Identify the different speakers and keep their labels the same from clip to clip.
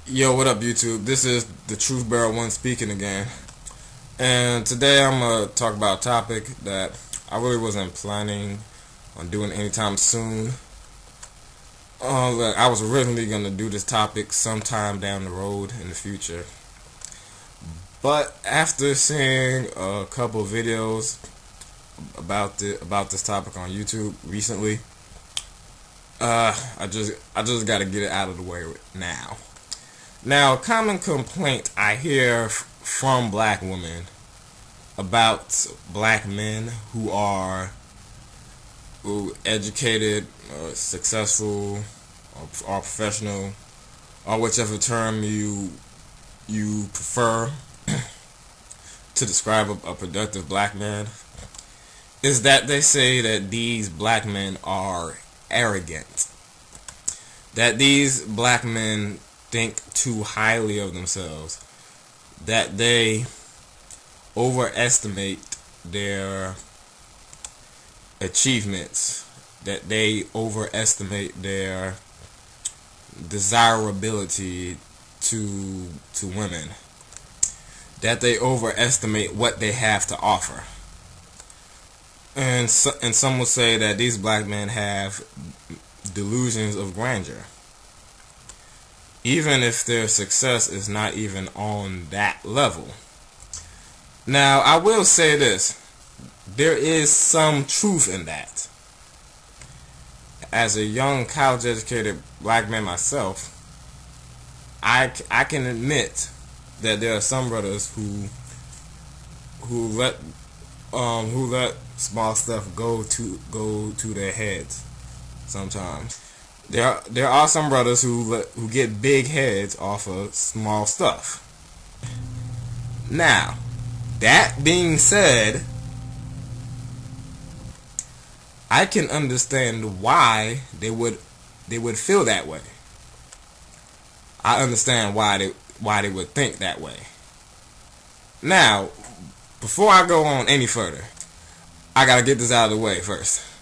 Speaker 1: Yo, what up, YouTube? This is the Truth Bearer One speaking again, and today I'm gonna talk about a topic that I really wasn't planning on doing anytime soon. I was originally gonna do this topic sometime down the road in the future, but after seeing a couple of videos about this topic on YouTube recently, I just gotta get it out of the way now. Now, a common complaint I hear from black women about black men who educated, successful, or professional, or whichever term you prefer to describe a productive black man, is that they say that these black men are arrogant. That these black men think too highly of themselves, that they overestimate their achievements, that they overestimate their desirability to women, that they overestimate what they have to offer. And some will say that these black men have delusions of grandeur, even if their success is not even on that level. Now, I will say this. There is some truth in that. As a young college-educated black man myself, I can admit that there are some brothers who let small stuff go to their heads sometimes. There are some brothers who get big heads off of small stuff. Now, that being said, I can understand why they would feel that way. I understand why they would think that way. Now, before I go on any further, I gotta get this out of the way first.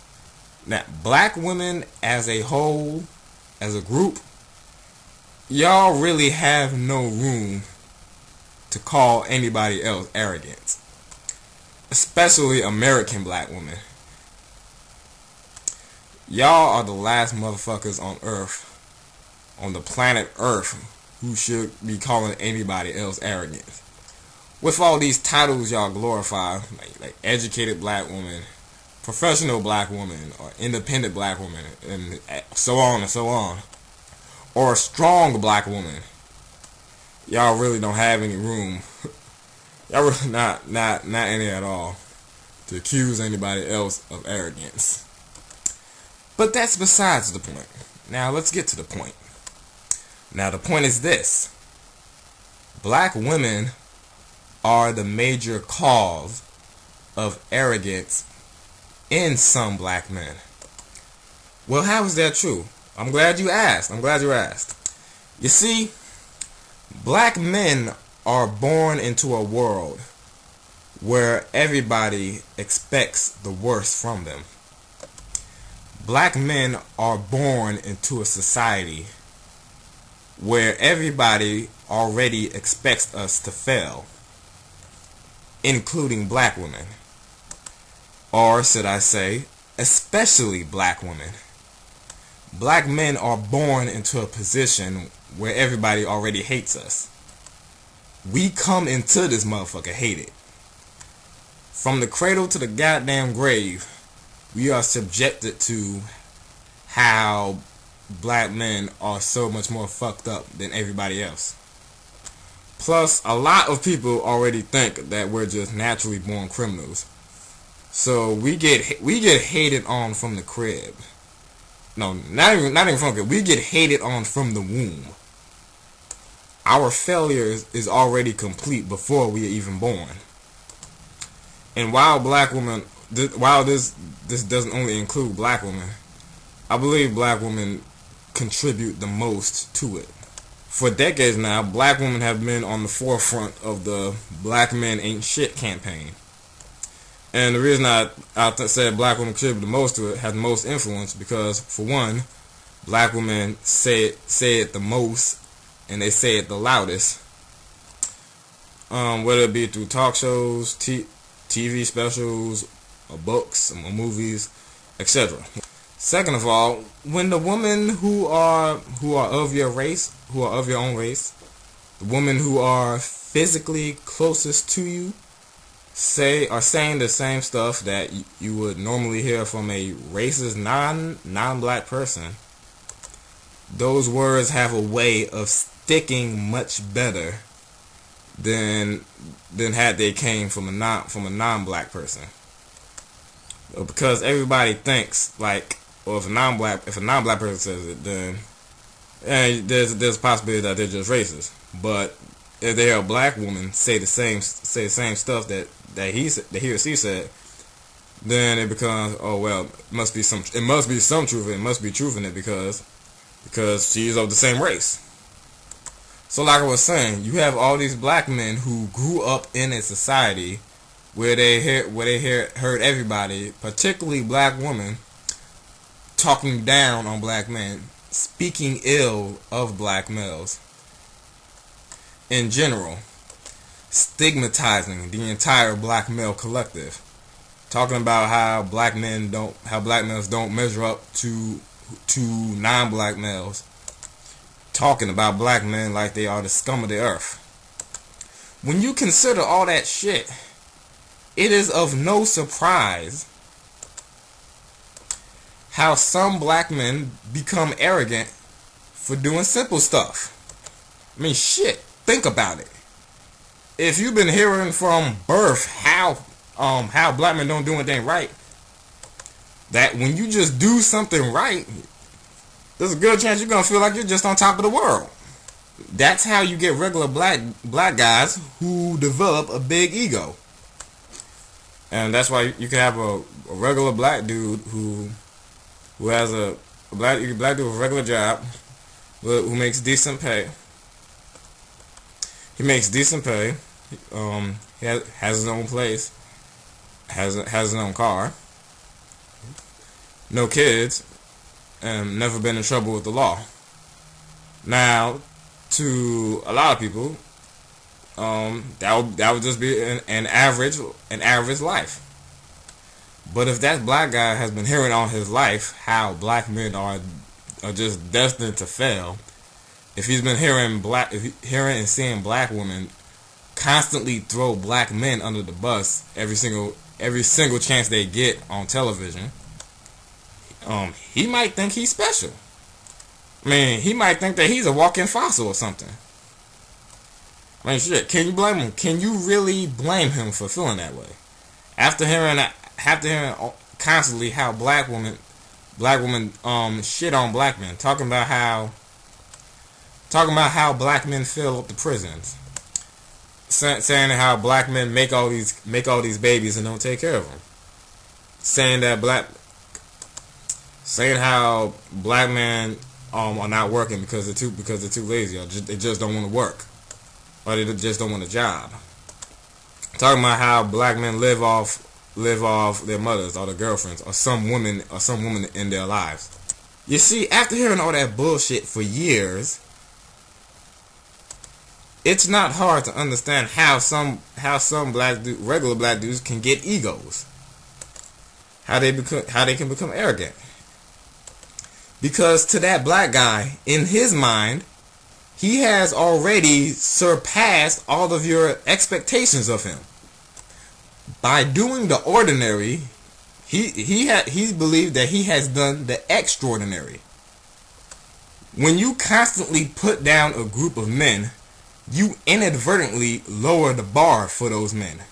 Speaker 1: Now, black women as a whole, as a group, y'all really have no room to call anybody else arrogant. Especially American black women. Y'all are the last motherfuckers on Earth, on the planet Earth, who should be calling anybody else arrogant. With all these titles y'all glorify, like educated black woman, professional black woman, or independent black woman, and so on and so on, or a strong black woman, y'all really don't have any room. Y'all really not any at all to accuse anybody else of arrogance. But that's besides the point. Now let's get to the point. Now the point is this: black women are the major cause of arrogance in some black men. Well, how is that true? I'm glad you asked. You see, black men are born into a world where everybody expects the worst from them. Black men are born into a society where everybody already expects us to fail, including black women. Or should I say, especially black women. Black men are born into a position where everybody already hates us. We come into this motherfucker hated. From the cradle to the goddamn grave, we are subjected to how black men are so much more fucked up than everybody else. Plus, a lot of people already think that we're just naturally born criminals. So we get hated on from the crib. No, not even from the crib. We get hated on from the womb. Our failure is already complete before we are even born. And while this doesn't only include black women, I believe black women contribute the most to it. For decades now, black women have been on the forefront of the Black Men Ain't Shit campaign. And the reason I said black women contribute the most to it, has the most influence, because for one, black women say it the most and they say it the loudest, whether it be through talk shows, TV specials, or books, or movies, etc. Second of all, when the women who are of your race, who are of your own race, the women who are physically closest to you, are saying the same stuff that you would normally hear from a racist non-black person, those words have a way of sticking much better than had they came from a non-black person. Because everybody thinks like, or if a non-black person says it, then there's a possibility that they're just racist. But if they hear a black woman say the same stuff that he or she said, then it becomes, oh well, it must be some truth. It must be truth in it because she's of the same race. So like I was saying, you have all these black men who grew up in a society where they heard everybody, particularly black women, talking down on black men, speaking ill of black males in general, stigmatizing the entire black male collective, talking about how black males don't measure up to non-black males, talking about black men like they are the scum of the earth. When you consider all that shit, it is of no surprise how some black men become arrogant for doing simple stuff. I mean, shit, think about it. If you've been hearing from birth how black men don't do anything right, that when you just do something right, there's a good chance you're gonna feel like you're just on top of the world. That's how you get regular black guys who develop a big ego. And that's why you can have a regular black dude who has a black dude with a regular job, who makes decent pay. He makes decent pay. He has his own place, has his own car, no kids, and never been in trouble with the law. Now, to a lot of people, that would just be an average life. But if that black guy has been hearing all his life how black men are just destined to fail, if he's been hearing and seeing black women constantly throw black men under the bus every single chance they get on television, he might think he's special. I mean, he might think that he's a walking fossil or something. I mean, shit, can you blame him? Can you really blame him for feeling that way? After hearing constantly how black women shit on black men, talking about how black men fill up the prisons, saying how black men make all these babies and don't take care of them, saying how black men are not working because they're too lazy, or they just don't want to work, or they just don't want a job. Talking about how black men live off their mothers or their girlfriends or some woman in their lives. You see, after hearing all that bullshit for years, it's not hard to understand how some regular black dudes can get egos. How they can become arrogant. Because to that black guy, in his mind, he has already surpassed all of your expectations of him. By doing the ordinary, he believed that he has done the extraordinary. When you constantly put down a group of men, you inadvertently lower the bar for those men.